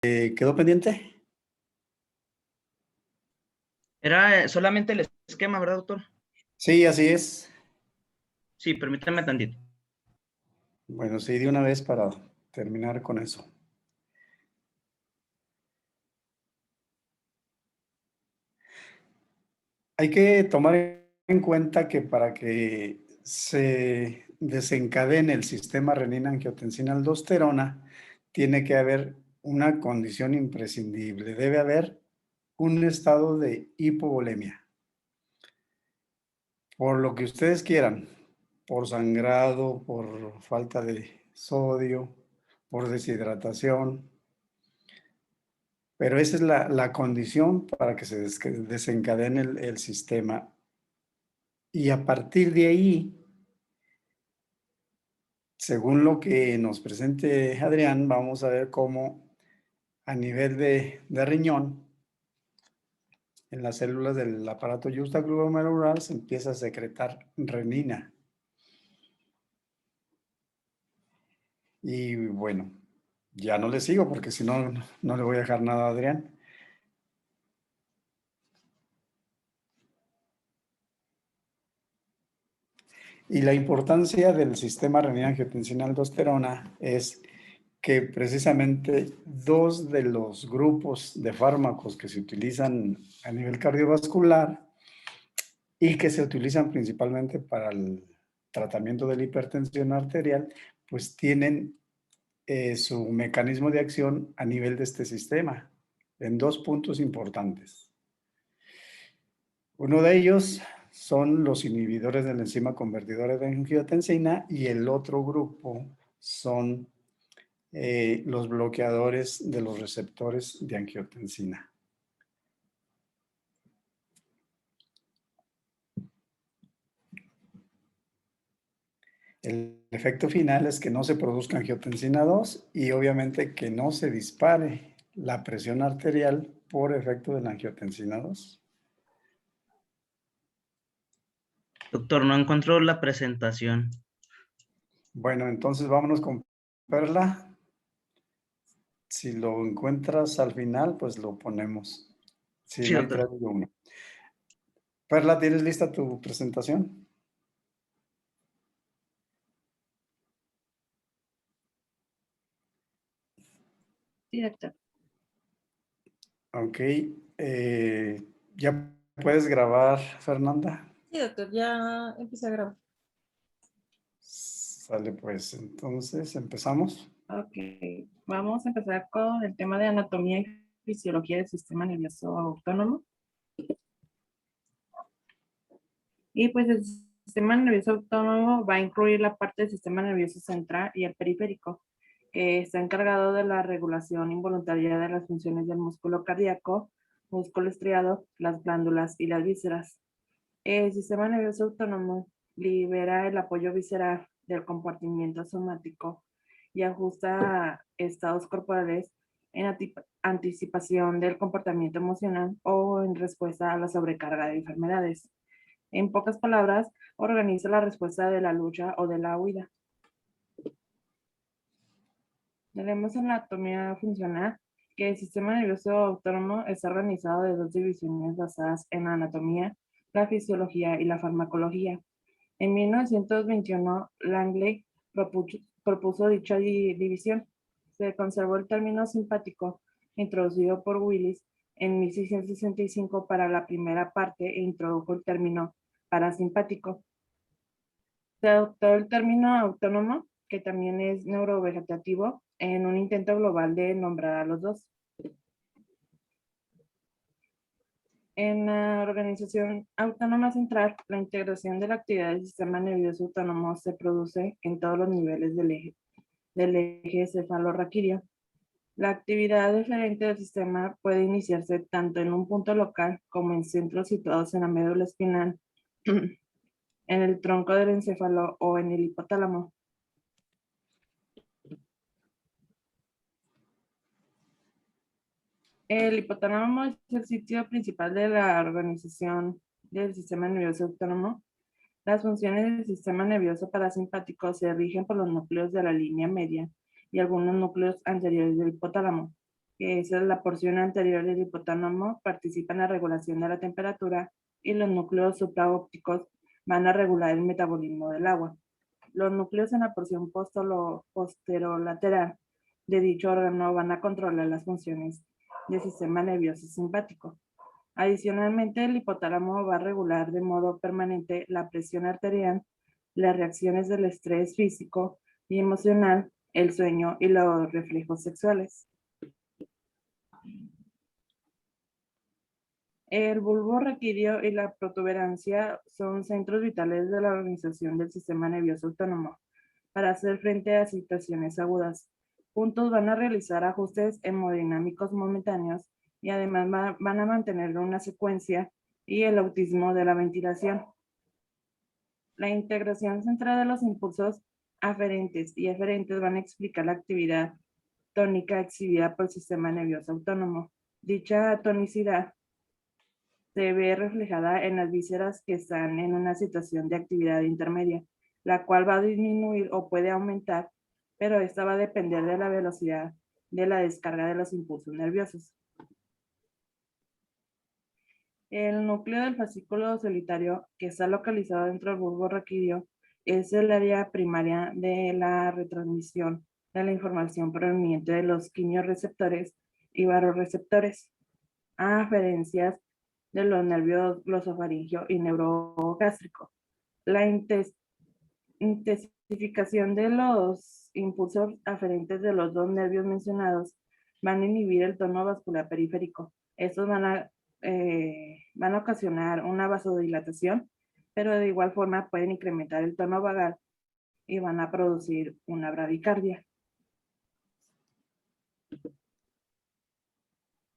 ¿Quedó pendiente? Era solamente el esquema, ¿verdad, doctor? Sí, así es. Sí, permítame tantito. Bueno, sí, de una vez para terminar con eso. Hay que tomar en cuenta que para que se desencadene el sistema renina-angiotensina-aldosterona, tiene que haber una condición imprescindible. Debe haber un estado de hipovolemia. Por lo que ustedes quieran, por sangrado, por falta de sodio, por deshidratación, pero esa es la condición para que se desencadene el sistema. Y a partir de ahí, según lo que nos presente Adrián, vamos a ver cómo a nivel de riñón, en las células del aparato juxtaglomerular se empieza a secretar renina. Y bueno, ya no le sigo porque si no, no le voy a dejar nada a Adrián. Y la importancia del sistema renina-angiotensina-aldosterona es que precisamente dos de los grupos de fármacos que se utilizan a nivel cardiovascular y que se utilizan principalmente para el tratamiento de la hipertensión arterial, pues tienen su mecanismo de acción a nivel de este sistema, en dos puntos importantes. Uno de ellos son los inhibidores de la enzima convertidora de angiotensina y el otro grupo son los bloqueadores de los receptores de angiotensina. El efecto final es que no se produzca angiotensina 2 y obviamente que no se dispare la presión arterial por efecto de la angiotensina 2. Doctor, no encuentro la presentación. Bueno, entonces vámonos con Perla. Si lo encuentras al final, pues lo ponemos. Si Sí, no, hay doctor. tres de uno. Perla, ¿tienes lista tu presentación? Sí, doctor. Ok. ¿Ya puedes grabar, Fernanda? Sí, doctor, ya empecé a grabar. Sale pues, entonces empezamos. Ok, vamos a empezar con el tema de anatomía y fisiología del sistema nervioso autónomo. Y pues el sistema nervioso autónomo va a incluir la parte del sistema nervioso central y el periférico, que está encargado de la regulación involuntaria de las funciones del músculo cardíaco, músculo estriado, las glándulas y las vísceras. El sistema nervioso autónomo libera el apoyo visceral del comportamiento somático y ajusta estados corporales en anticipación del comportamiento emocional o en respuesta a la sobrecarga de enfermedades. En pocas palabras, organiza la respuesta de la lucha o de la huida. Tenemos anatomía funcional, que el sistema nervioso autónomo está organizado de dos divisiones basadas en la anatomía, la fisiología y la farmacología. En 1921, Langley propuso dicha división. Se conservó el término simpático, introducido por Willis en 1665 para la primera parte e introdujo el término parasimpático. Se adoptó el término autónomo, que también es neurovegetativo, en un intento global de nombrar a los dos. En la organización autónoma central, la integración de la actividad del sistema nervioso autónomo se produce en todos los niveles del eje cefalorraquídeo. La actividad diferente del sistema puede iniciarse tanto en un punto local como en centros situados en la médula espinal, en el tronco del encéfalo o en el hipotálamo. El hipotálamo es el sitio principal de la organización del sistema nervioso autónomo. Las funciones del sistema nervioso parasimpático se rigen por los núcleos de la línea media y algunos núcleos anteriores del hipotálamo. que es la porción anterior del hipotálamo, participa en la regulación de la temperatura y los núcleos supraópticos van a regular el metabolismo del agua. Los núcleos en la porción posterolateral de dicho órgano van a controlar las funciones del sistema nervioso simpático. Adicionalmente, el hipotálamo va a regular de modo permanente la presión arterial, las reacciones del estrés físico y emocional, el sueño y los reflejos sexuales. El bulbo raquídeo y la protuberancia son centros vitales de la organización del sistema nervioso autónomo para hacer frente a situaciones agudas. Juntos van a realizar ajustes hemodinámicos momentáneos y además van a mantener una secuencia y el autismo de la ventilación. La integración central de los impulsos aferentes y eferentes van a explicar la actividad tónica exhibida por el sistema nervioso autónomo. Dicha tonicidad se ve reflejada en las vísceras que están en una situación de actividad intermedia, la cual va a disminuir o puede aumentar, pero esta va a depender de la velocidad de la descarga de los impulsos nerviosos. El núcleo del fascículo solitario, que está localizado dentro del bulbo raquídeo, es el área primaria de la retransmisión de la información proveniente de los quimiorreceptores y vasoreceptores, a aferencias de los nervios glosofaringio y neurogástrico. La intensificación de los impulsos aferentes de los dos nervios mencionados van a inhibir el tono vascular periférico. Estos van a ocasionar una vasodilatación, pero de igual forma pueden incrementar el tono vagal y van a producir una bradicardia.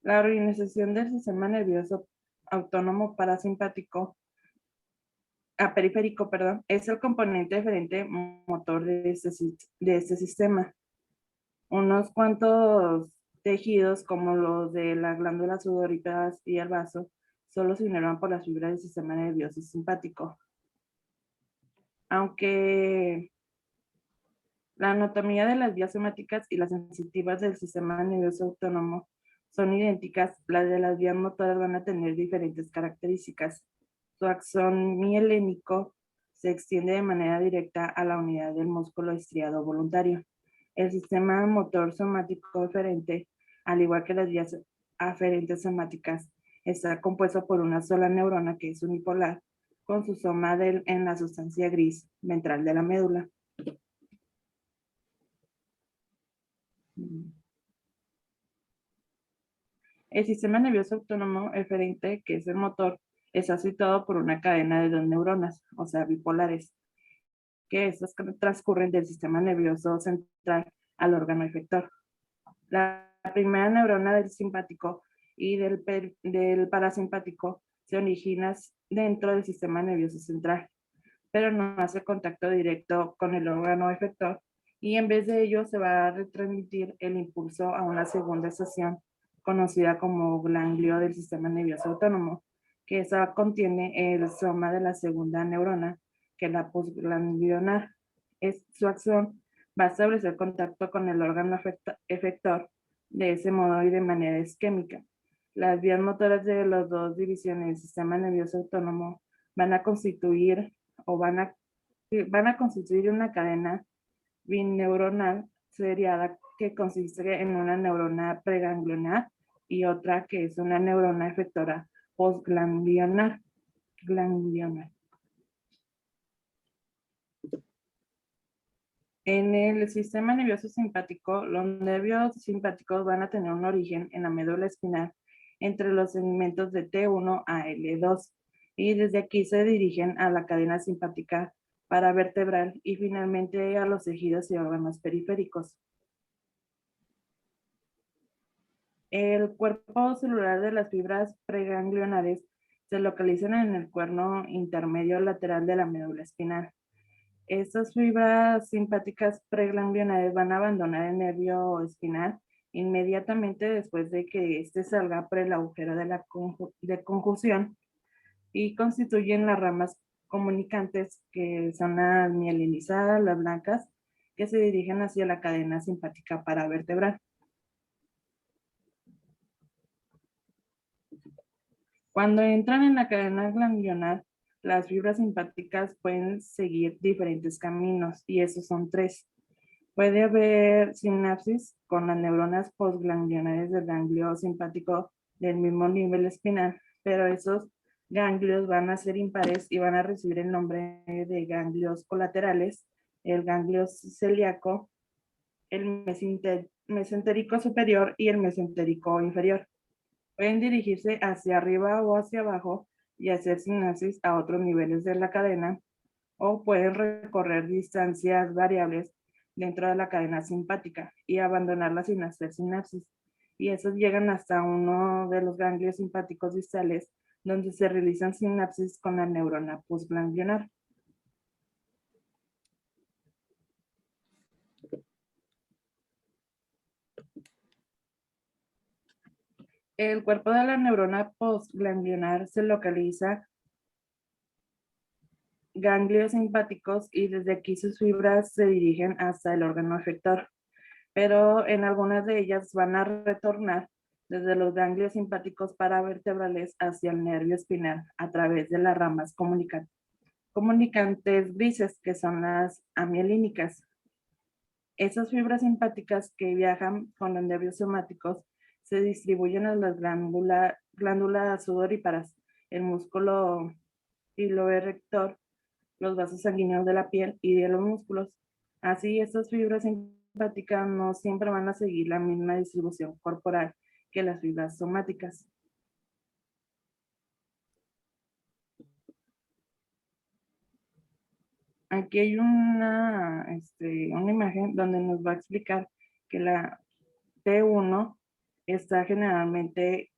La organización del sistema nervioso autónomo parasimpático, periférico, perdón, es el componente eferente motor de este sistema. Unos cuantos tejidos, como los de las glándulas sudoríparas y el vaso, solo se inervan por las fibras del sistema nervioso simpático. Aunque la anatomía de las vías somáticas y las sensitivas del sistema nervioso autónomo son idénticas, las de las vías motoras van a tener diferentes características. Su axón mielénico se extiende de manera directa a la unidad del músculo estriado voluntario. El sistema motor somático eferente, al igual que las vías aferentes somáticas, está compuesto por una sola neurona que es unipolar, con su soma en la sustancia gris ventral de la médula. El sistema nervioso autónomo eferente, que es el motor, está situado por una cadena de dos neuronas, o sea, bipolares, que estas transcurren del sistema nervioso central al órgano efector. La primera neurona del simpático y del parasimpático se origina dentro del sistema nervioso central, pero no hace contacto directo con el órgano efector, y en vez de ello se va a retransmitir el impulso a una segunda estación conocida como ganglio del sistema nervioso autónomo, que esa contiene el soma de la segunda neurona, que es la postganglionar. Su acción va a establecer contacto con el órgano efector de ese modo y de manera isquémica. Las vías motoras de las dos divisiones del sistema nervioso autónomo van a constituir una cadena bineuronal seriada que consiste en una neurona preganglionar y otra que es una neurona efectora postganglionar. En el sistema nervioso simpático, los nervios simpáticos van a tener un origen en la médula espinal entre los segmentos de T1 a L2, y desde aquí se dirigen a la cadena simpática paravertebral y finalmente a los tejidos y órganos periféricos. El cuerpo celular de las fibras preganglionares se localizan en el cuerno intermedio lateral de la médula espinal. Estas fibras simpáticas preganglionares van a abandonar el nervio espinal inmediatamente después de que éste salga por el agujero de conjunción y constituyen las ramas comunicantes, que son las mielinizadas, las blancas, que se dirigen hacia la cadena simpática paravertebral. Cuando entran en la cadena ganglionar, las fibras simpáticas pueden seguir diferentes caminos y esos son tres. Puede haber sinapsis con las neuronas postganglionares del ganglio simpático del mismo nivel espinal, pero esos ganglios van a ser impares y van a recibir el nombre de ganglios colaterales, el ganglio celíaco, el mesentérico superior y el mesentérico inferior. Pueden dirigirse hacia arriba o hacia abajo y hacer sinapsis a otros niveles de la cadena, o pueden recorrer distancias variables dentro de la cadena simpática y abandonarla sin hacer sinapsis. Y esos llegan hasta uno de los ganglios simpáticos distales, donde se realizan sinapsis con la neurona postganglionar. El cuerpo de la neurona postganglionar se localiza ganglios simpáticos y desde aquí sus fibras se dirigen hasta el órgano efector, pero en algunas de ellas van a retornar desde los ganglios simpáticos paravertebrales hacia el nervio espinal a través de las ramas comunicantes grises, que son las amielínicas. Esas fibras simpáticas que viajan con los nervios somáticos se distribuyen a las glándulas sudoríparas, el músculo piloerector, los vasos sanguíneos de la piel y de los músculos. Así, estas fibras simpáticas no siempre van a seguir la misma distribución corporal que las fibras somáticas. Aquí hay una imagen donde nos va a explicar que la T1 está generalmente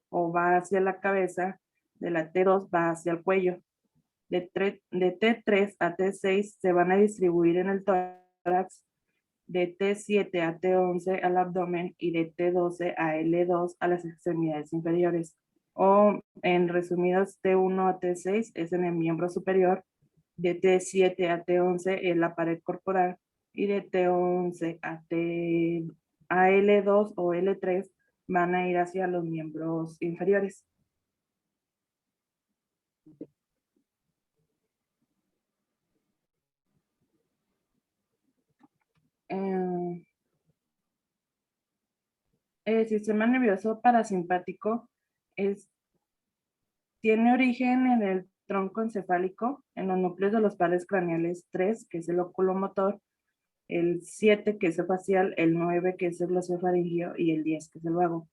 o va hacia la cabeza, de la T2 va hacia el cuello. De T3 a T6 se van a distribuir en el tórax, de T7 a T11 al abdomen y de T12 a L2 a las extremidades inferiores. O en resumidas, T1 a T6 es en el miembro superior, de T7 a T11 en la pared corporal y de T11 a L2 o L3 van a ir hacia los miembros inferiores. El sistema nervioso parasimpático tiene origen en el tronco encefálico, en los núcleos de los pares craneales 3, que es el oculomotor, el 7, que es el facial, el 9, que es el glosofaringio, y el 10, que es el vago.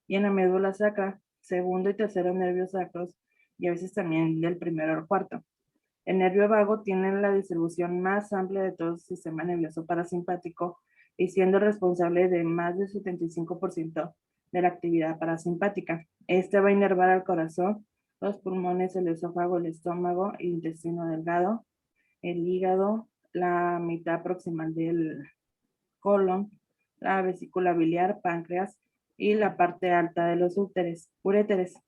Y en la médula sacra, segundo y tercero nervios sacros, y a veces también del primero al cuarto. El nervio vago tiene la distribución más amplia de todo el sistema nervioso parasimpático y siendo responsable de más del 75% de la actividad parasimpática. Este va a inervar al corazón, los pulmones, el esófago, el estómago, el intestino delgado, el hígado, la mitad proximal del colon, la vesícula biliar, páncreas y la parte alta de los uréteres.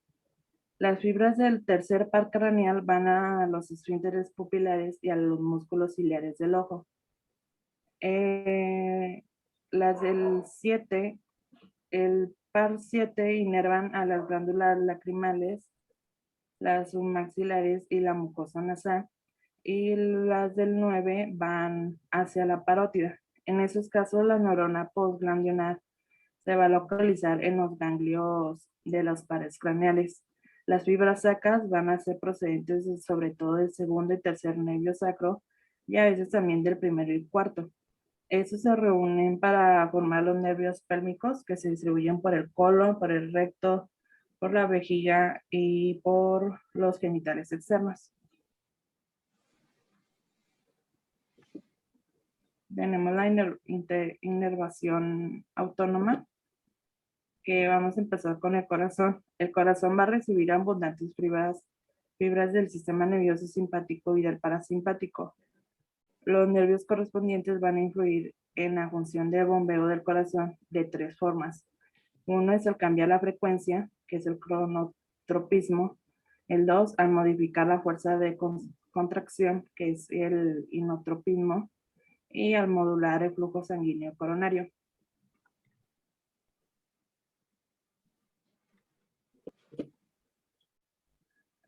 Las fibras del tercer par craneal van a los esfínteres pupilares y a los músculos ciliares del ojo. Las del 7, el par 7 inervan a las glándulas lacrimales, las submaxilares y la mucosa nasal, y las del 9 van hacia la parótida. En esos casos, la neurona postganglionar se va a localizar en los ganglios de los pares craneales. Las fibras sacras van a ser procedentes sobre todo del segundo y tercer nervio sacro y a veces también del primero y cuarto. Estos se reúnen para formar los nervios pélvicos que se distribuyen por el colon, por el recto, por la vejiga y por los genitales externos. Tenemos la inervación autónoma, que vamos a empezar con el corazón. El corazón va a recibir abundantes fibras del sistema nervioso simpático y del parasimpático. Los nervios correspondientes van a influir en la función de bombeo del corazón de tres formas. Uno es al cambiar la frecuencia, que es el cronotropismo. El 2, al modificar la fuerza de contracción, que es el inotropismo. Y al modular el flujo sanguíneo coronario.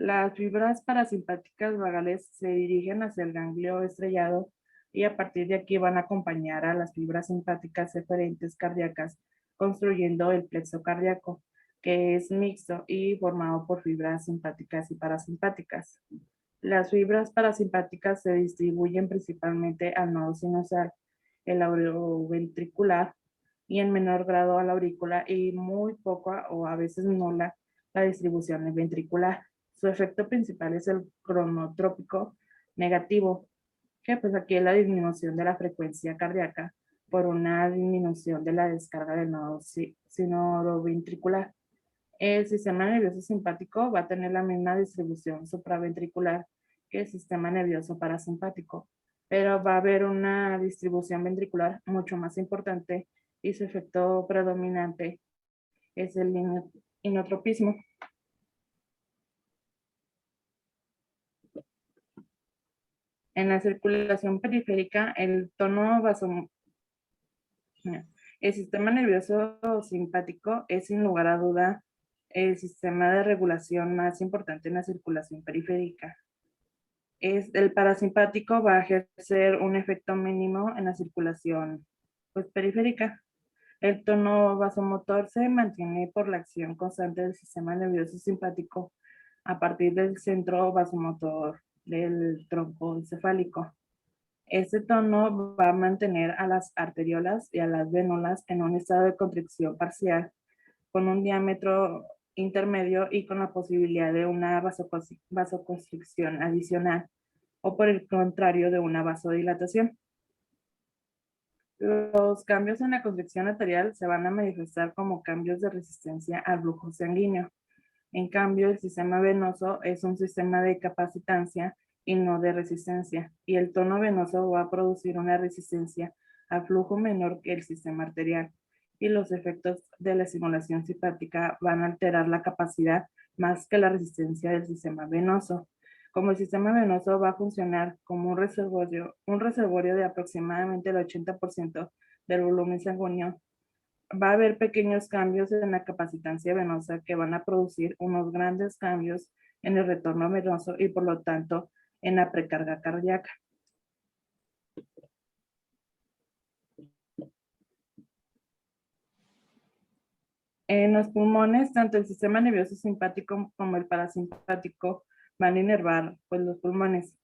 Las fibras parasimpáticas vagales se dirigen hacia el ganglio estrellado y a partir de aquí van a acompañar a las fibras simpáticas eferentes cardíacas, construyendo el plexo cardíaco, que es mixto y formado por fibras simpáticas y parasimpáticas. Las fibras parasimpáticas se distribuyen principalmente al nodo sinusal, el aureoventricular y en menor grado a la aurícula y muy poca o a veces nula la distribución ventricular. Su efecto principal es el cronotrópico negativo, que pues aquí es la disminución de la frecuencia cardíaca por una disminución de la descarga del nodo sinoventricular. El sistema nervioso simpático va a tener la misma distribución supraventricular que el sistema nervioso parasimpático, pero va a haber una distribución ventricular mucho más importante y su efecto predominante es el inotropismo. En la circulación periférica, el tono el sistema nervioso simpático es sin lugar a duda el sistema de regulación más importante en la circulación periférica. El parasimpático va a ejercer un efecto mínimo en la circulación pues, periférica. El tono vasomotor se mantiene por la acción constante del sistema nervioso simpático a partir del centro vasomotor del tronco encefálico. Este tono va a mantener a las arteriolas y a las vénulas en un estado de contracción parcial con un diámetro intermedio y con la posibilidad de una vasoconstricción adicional o por el contrario de una vasodilatación. Los cambios en la constricción arterial se van a manifestar como cambios de resistencia al flujo sanguíneo. En cambio, el sistema venoso es un sistema de capacitancia y no de resistencia, y el tono venoso va a producir una resistencia al flujo menor que el sistema arterial, y los efectos de la estimulación simpática van a alterar la capacidad más que la resistencia del sistema venoso. Como el sistema venoso va a funcionar como un reservorio de aproximadamente el 80% del volumen sanguíneo, va a haber pequeños cambios en la capacitancia venosa que van a producir unos grandes cambios en el retorno venoso y por lo tanto en la precarga cardíaca. En los pulmones, tanto el sistema nervioso simpático como el parasimpático van a inervar pues, los pulmones.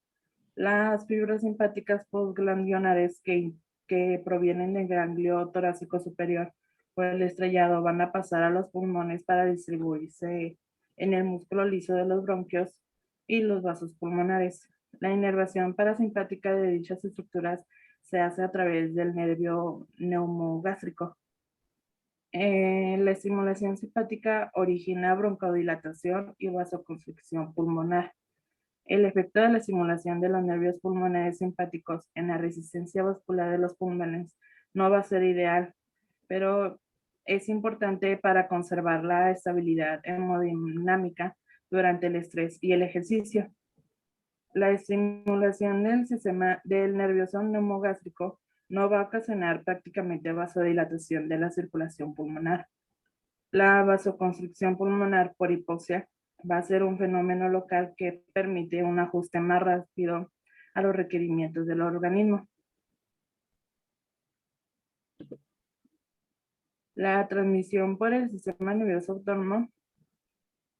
Las fibras simpáticas postganglionares que provienen del ganglio torácico superior o el estrellado van a pasar a los pulmones para distribuirse en el músculo liso de los bronquios y los vasos pulmonares. La inervación parasimpática de dichas estructuras se hace a través del nervio neumogástrico. La estimulación simpática origina broncodilatación y vasoconstricción pulmonar. El efecto de la estimulación de los nervios pulmonares simpáticos en la resistencia vascular de los pulmones no va a ser ideal, pero es importante para conservar la estabilidad hemodinámica durante el estrés y el ejercicio. La estimulación del sistema del nervioso neumogástrico no va a ocasionar prácticamente vasodilatación de la circulación pulmonar. La vasoconstricción pulmonar por hipoxia va a ser un fenómeno local que permite un ajuste más rápido a los requerimientos del organismo. La transmisión por el sistema nervioso autónomo.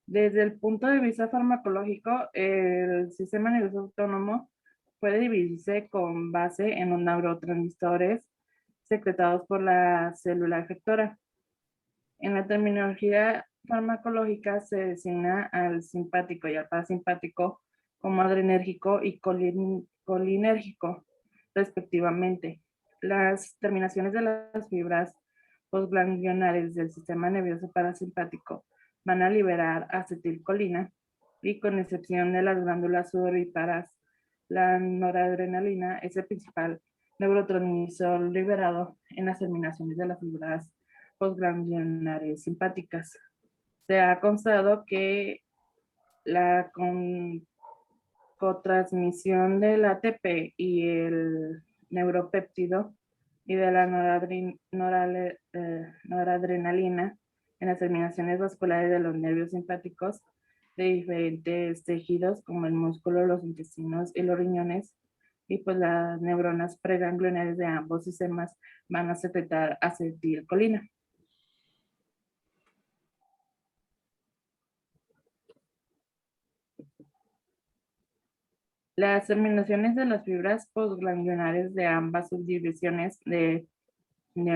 Desde el punto de vista farmacológico, el sistema nervioso autónomo puede dividirse con base en los neurotransmisores secretados por la célula efectora. En la terminología farmacológica se designa al simpático y al parasimpático como adrenérgico y colinérgico, respectivamente. Las terminaciones de las fibras postganglionares del sistema nervioso parasimpático van a liberar acetilcolina y con excepción de las glándulas sudoríparas, la noradrenalina es el principal neurotransmisor liberado en las terminaciones de las fibras postganglionares simpáticas. Se ha constatado que la cotransmisión del ATP y el neuropéptido y de la noradrenalina en las terminaciones vasculares de los nervios simpáticos de diferentes tejidos como el músculo, los intestinos y los riñones. Y pues las neuronas preganglionares de ambos sistemas van a secretar acetilcolina. Las terminaciones de las fibras postganglionares de ambas subdivisiones del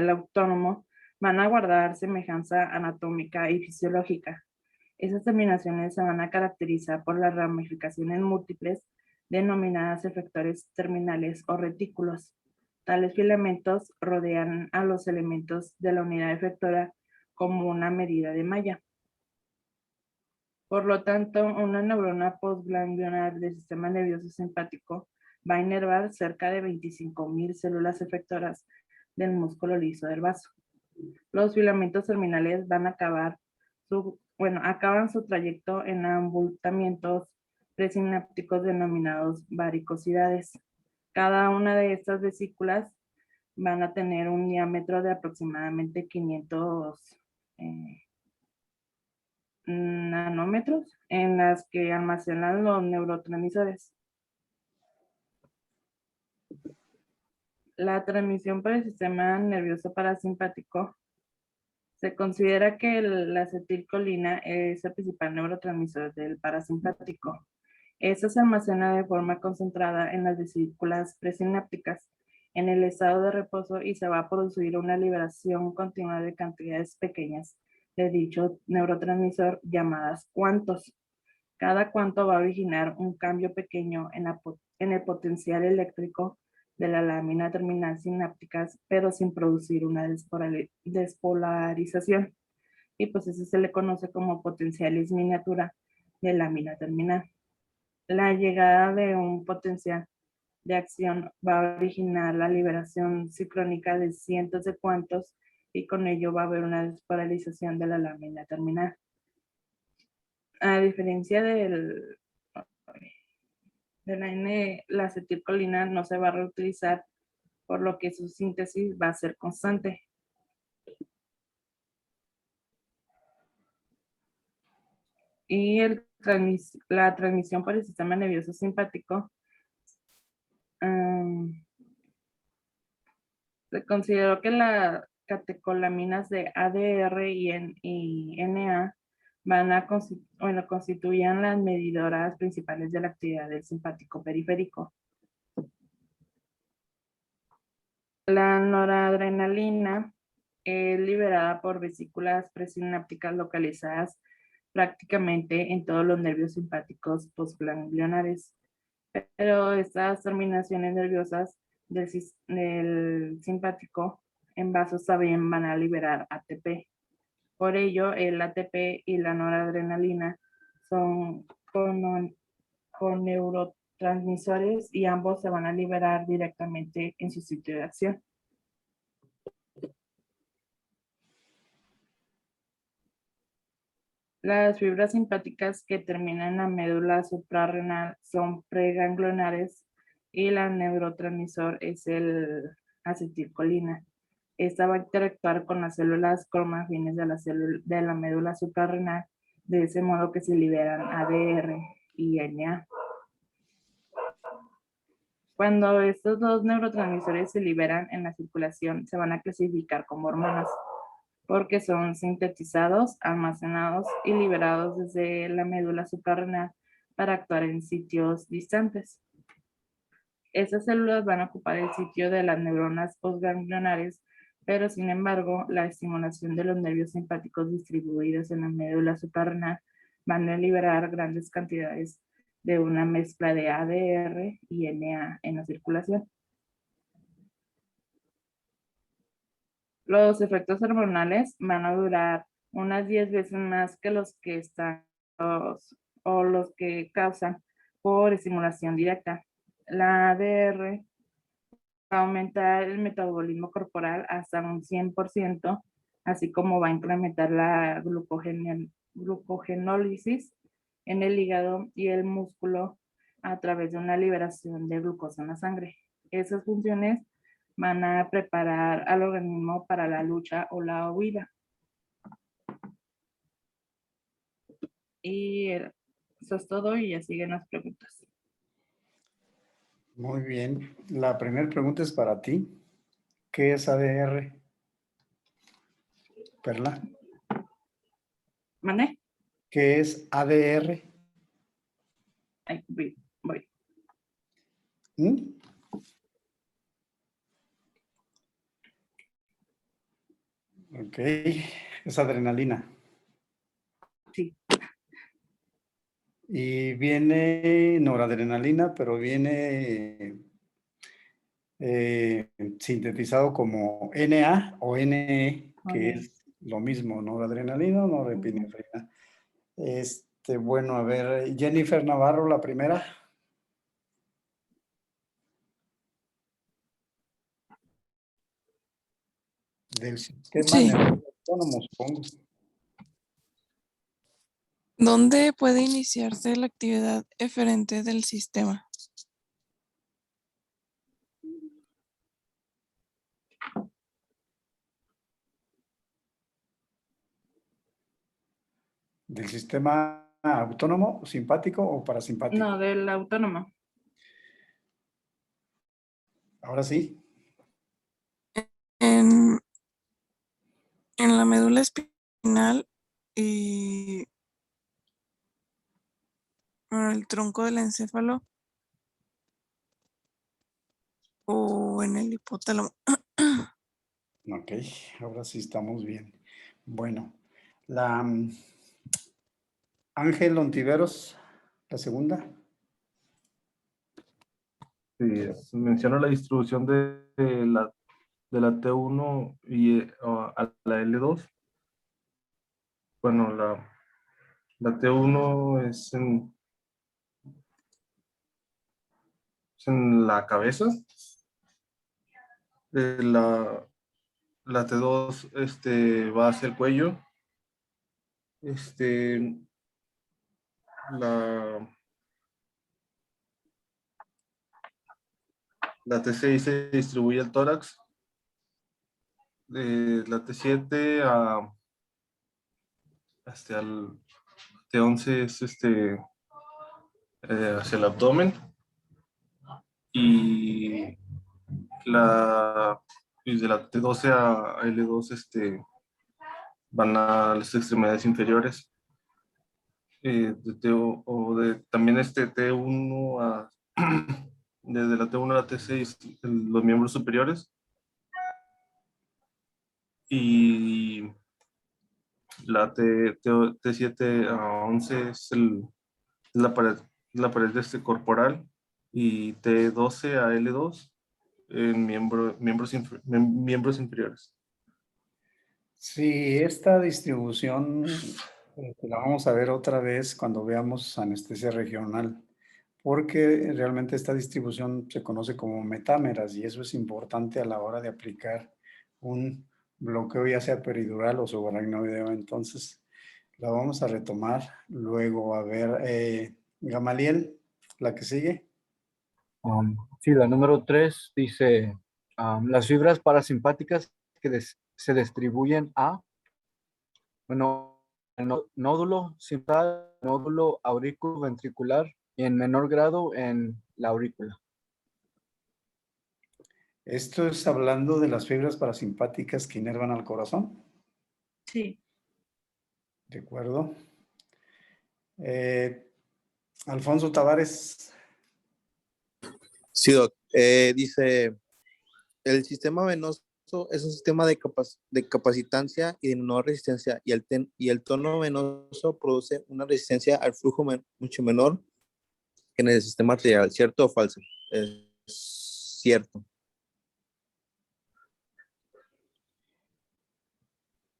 autónomo van a guardar semejanza anatómica y fisiológica. Esas terminaciones se van a caracterizar por las ramificaciones múltiples denominadas efectores terminales o retículos. Tales filamentos rodean a los elementos de la unidad efectora como una medida de malla. Por lo tanto, una neurona postganglionar del sistema nervioso simpático va a inervar cerca de 25.000 células efectoras del músculo liso del vaso. Los filamentos terminales van a acaban su trayecto en abultamientos presinápticos denominados varicosidades. Cada una de estas vesículas van a tener un diámetro de aproximadamente 500 nanómetros en las que almacenan los neurotransmisores. La transmisión por el sistema nervioso parasimpático se considera que la acetilcolina es el principal neurotransmisor del parasimpático. Esta se almacena de forma concentrada en las vesículas presinápticas en el estado de reposo y se va a producir una liberación continua de cantidades pequeñas de dicho neurotransmisor llamadas cuantos. Cada cuanto va a originar un cambio pequeño en el potencial eléctrico de la lámina terminal sinápticas, pero sin producir una despolarización. Y pues eso se le conoce como potenciales miniatura de lámina terminal. La llegada de un potencial de acción va a originar la liberación sincrónica de cientos de cuantos y con ello va a haber una despolarización de la lámina terminal. A diferencia de la acetilcolina no se va a reutilizar, por lo que su síntesis va a ser constante. Y la transmisión por el sistema nervioso simpático se consideró que las catecolaminas de ADR y NA constituían las medidoras principales de la actividad del simpático periférico. La noradrenalina es liberada por vesículas presinápticas localizadas prácticamente en todos los nervios simpáticos postganglionares, pero estas terminaciones nerviosas del simpático en vasos también van a liberar ATP. Por ello, el ATP y la noradrenalina son con neurotransmisores y ambos se van a liberar directamente en su sitio de acción. Las fibras simpáticas que terminan en la médula suprarrenal son preganglionares y la neurotransmisor es el acetilcolina. Esta va a interactuar con las células cromafines de la médula suprarrenal, de ese modo que se liberan ADR y NA. Cuando estos dos neurotransmisores se liberan en la circulación, se van a clasificar como hormonas, porque son sintetizados, almacenados y liberados desde la médula suprarrenal para actuar en sitios distantes. Esas células van a ocupar el sitio de las neuronas postganglionares, pero sin embargo, la estimulación de los nervios simpáticos distribuidos en la médula suprarrenal van a liberar grandes cantidades de una mezcla de ADR y NA en la circulación. Los efectos hormonales van a durar unas 10 veces más que los que los que causan por estimulación directa. La ADR va a aumentar el metabolismo corporal hasta un 100%, así como va a incrementar la glucogenólisis en el hígado y el músculo a través de una liberación de glucosa en la sangre. Esas funciones van a preparar al organismo para la lucha o la huida. Y Eso es todo y ya siguen las preguntas. Muy bien. La primera pregunta es para ti. ¿Qué es ADR? Perla, ¿Mande? ¿qué es ADR? Ay, voy. ¿Mm? Ok, es adrenalina. Sí. Y viene noradrenalina, pero viene sintetizado como NA o NE, que Oye, es lo mismo, noradrenalina o norepinefrina. Bueno, a ver, Jennifer Navarro, la primera. Del sistema Sí. nervioso autónomo, supongo. ¿Dónde puede iniciarse la actividad eferente del sistema? ¿Del sistema autónomo, simpático o parasimpático? no, del autónomo. Ahora sí. En, en la médula espinal y en el tronco del encéfalo o en el hipotálamo. Ok, ahora sí estamos bien. Bueno, Ángel Ontiveros, la segunda. Sí, menciona la distribución de la T1 y a la L2. Bueno, la T1 es en la cabeza. La T2 va hacia el cuello. Este, la, la T6 se distribuye al tórax. La T7 hasta el T11 es hacia el abdomen. Y desde la T12 a L2 van a las extremidades inferiores. También T1 desde la T1 a la T6 los miembros superiores. Y la T7 a 11 es la pared corporal. Y T12 a L2 en miembros inferiores. Sí, esta distribución la vamos a ver otra vez cuando veamos anestesia regional, porque realmente esta distribución se conoce como metámeras y eso es importante a la hora de aplicar un bloqueo ya sea peridural o subaracnoideo. Entonces, la vamos a retomar luego. A ver, Gamaliel, la que sigue. Sí, la número 3 dice, las fibras parasimpáticas se distribuyen a, bueno, el nódulo central, nódulo auriculoventricular y en menor grado en la aurícula. Esto es hablando de las fibras parasimpáticas que inervan al corazón. Sí. De acuerdo. Alfonso Tavares. Sí, Doc. Dice, el sistema venoso es un sistema de capacitancia y de no resistencia, y el tono venoso produce una resistencia al flujo mucho menor que en el sistema arterial. ¿Cierto o falso? Es cierto.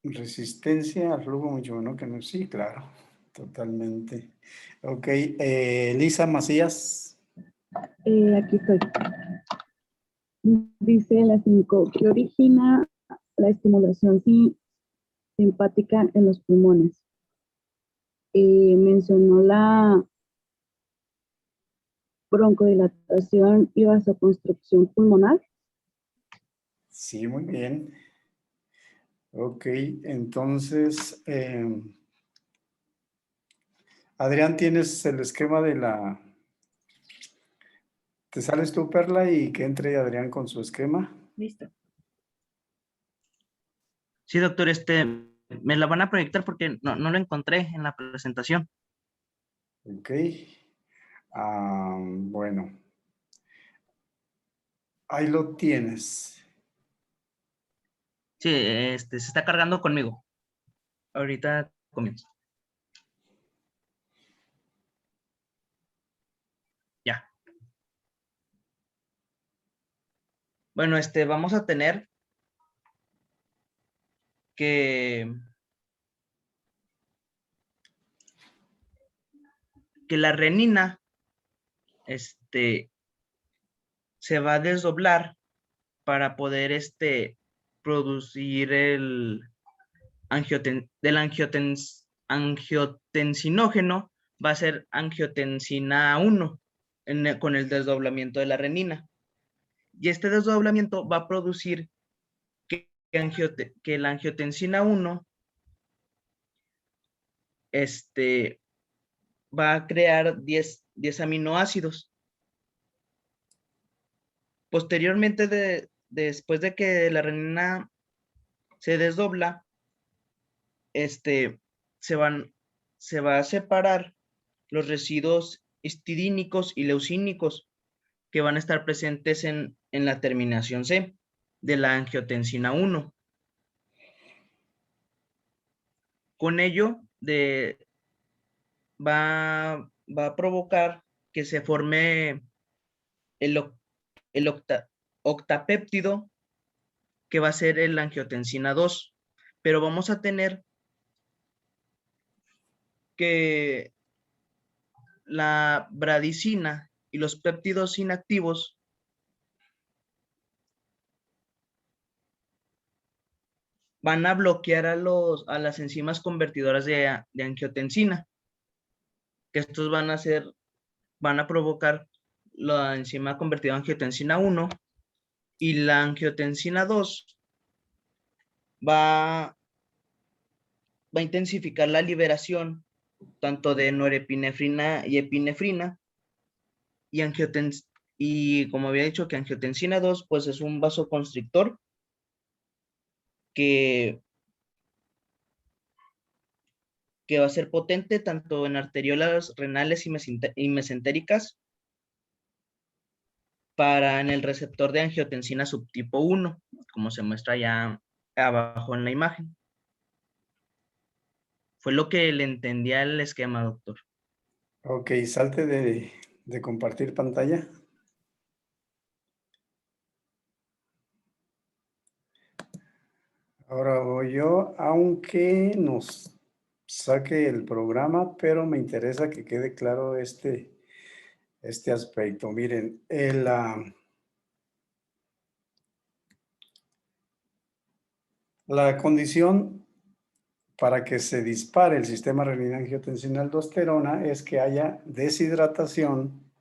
Resistencia al flujo mucho menor que no. Sí, claro, totalmente. Ok, Lisa Macías. Aquí estoy. Dice la 5, ¿qué origina la estimulación simpática en los pulmones? Mencionó la broncodilatación y vasoconstricción pulmonar. Sí, muy bien. Ok, entonces, Adrián, ¿tienes el esquema de la... ¿Te sales tú, Perla, y que entre Adrián con su esquema? Listo. Sí, doctor, me la van a proyectar porque no lo encontré en la presentación. Ok. Bueno. Ahí lo tienes. Sí, se está cargando conmigo. Ahorita comienzo. Ya. Bueno, vamos a tener que la renina, se va a desdoblar para poder, producir angiotensinógeno, va a ser angiotensina 1 con el desdoblamiento de la renina. Y este desdoblamiento va a producir que la angiotensina 1 va a crear 10 aminoácidos. Posteriormente, después de que la renina se desdobla, se va a separar los residuos histidínicos y leucínicos que van a estar presentes en la terminación C de la angiotensina 1. Con ello, va a provocar que se forme el octapéptido, que va a ser el angiotensina 2. Pero vamos a tener que la bradicina y los péptidos inactivos van a bloquear a las enzimas convertidoras de angiotensina, que estos van a provocar la enzima convertida a angiotensina 1, y la angiotensina 2 va a intensificar la liberación tanto de norepinefrina y epinefrina, y como había dicho que angiotensina 2 pues es un vasoconstrictor que va a ser potente tanto en arteriolas renales y mesentéricas en el receptor de angiotensina subtipo 1, como se muestra ya abajo en la imagen. Fue lo que le entendía el esquema, doctor. Ok, salte de compartir pantalla. Ahora voy yo, aunque nos saque el programa, pero me interesa que quede claro este aspecto. Miren, la condición para que se dispare el sistema renina-angiotensina-aldosterona es que haya deshidratación,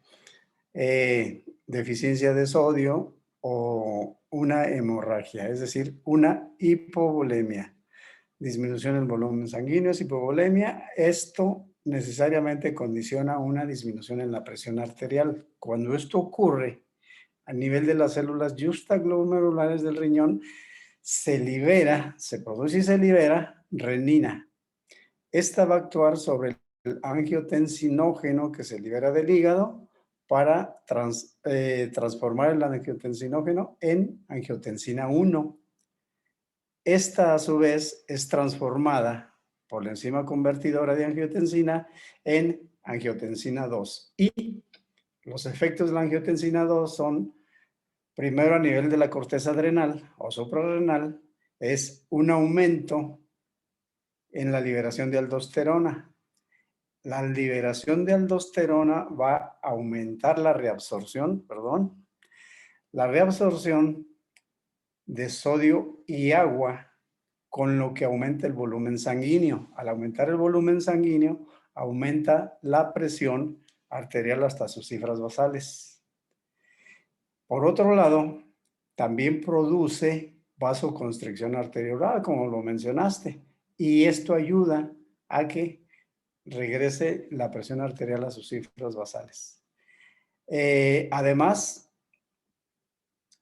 deficiencia de sodio o una hemorragia, es decir, una hipovolemia. Disminución del volumen sanguíneo es hipovolemia. Esto necesariamente condiciona una disminución en la presión arterial. Cuando esto ocurre a nivel de las células justaglomerulares del riñón, se produce y se libera renina. Esta va a actuar sobre el angiotensinógeno que se libera del hígado para transformar el angiotensinógeno en angiotensina 1. Esta, a su vez, es transformada por la enzima convertidora de angiotensina en angiotensina 2. Y los efectos de la angiotensina 2 son, primero a nivel de la corteza adrenal o suprarrenal, es un aumento en la liberación de aldosterona. La liberación de aldosterona va a aumentar la reabsorción de sodio y agua, con lo que aumenta el volumen sanguíneo. Al aumentar el volumen sanguíneo, aumenta la presión arterial hasta sus cifras basales. Por otro lado, también produce vasoconstricción arteriolar, como lo mencionaste, y esto ayuda a que regrese la presión arterial a sus cifras basales. Además,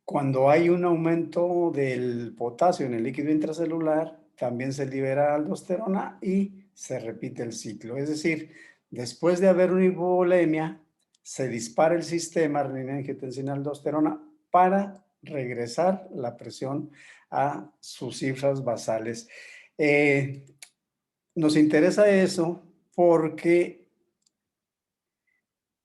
cuando hay un aumento del potasio en el líquido intracelular, también se libera aldosterona y se repite el ciclo. Es decir, después de haber una hipovolemia, se dispara el sistema renin-angiotensina-aldosterona para regresar la presión a sus cifras basales. Nos interesa eso porque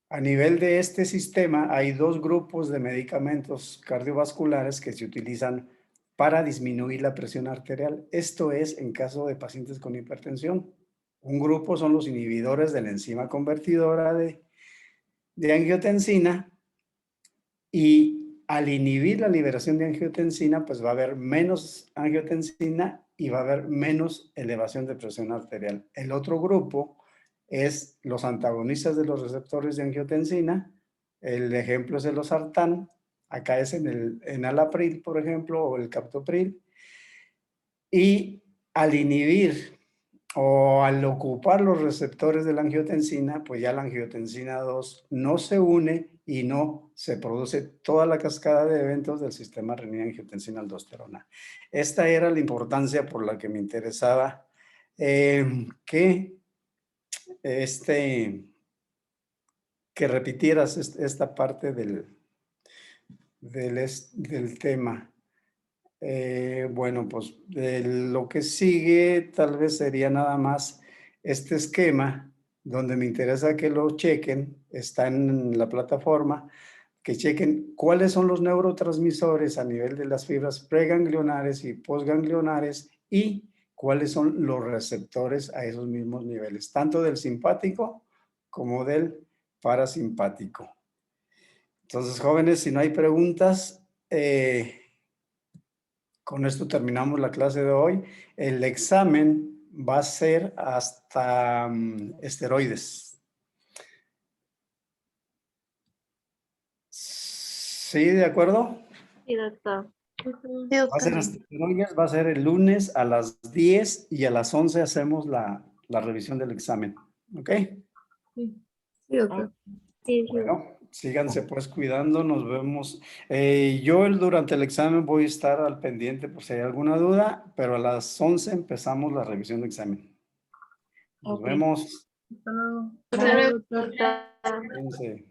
a nivel de este sistema hay dos grupos de medicamentos cardiovasculares que se utilizan para disminuir la presión arterial. Esto es en caso de pacientes con hipertensión. Un grupo son los inhibidores de la enzima convertidora de angiotensina, y al inhibir la liberación de angiotensina, pues va a haber menos angiotensina y va a haber menos elevación de presión arterial. El otro grupo es los antagonistas de los receptores de angiotensina. El ejemplo es el losartán. Acá es en el enalapril, por ejemplo, o el captopril. Y al inhibir o al ocupar los receptores de la angiotensina, pues ya la angiotensina 2 no se une y no se produce toda la cascada de eventos del sistema renina-angiotensina-aldosterona. Esta era la importancia por la que me interesaba que repitieras esta parte del tema. Bueno, pues lo que sigue tal vez sería nada más este esquema donde me interesa que lo chequen, está en la plataforma, que chequen cuáles son los neurotransmisores a nivel de las fibras preganglionares y postganglionares y cuáles son los receptores a esos mismos niveles, tanto del simpático como del parasimpático. Entonces, jóvenes, si no hay preguntas, con esto terminamos la clase de hoy. El examen va a ser hasta esteroides. ¿Sí, de acuerdo? Sí, doctor. Va a ser hasta esteroides, va a ser el lunes a las 10 y a las 11 hacemos la revisión del examen. ¿Ok? Sí, doctor. Sí, sí. Bueno, síganse pues cuidando, nos vemos. Yo durante el examen voy a estar al pendiente por si hay alguna duda, pero a las 11 empezamos la revisión de examen. Nos Ok. vemos. Hasta luego. Cuídense.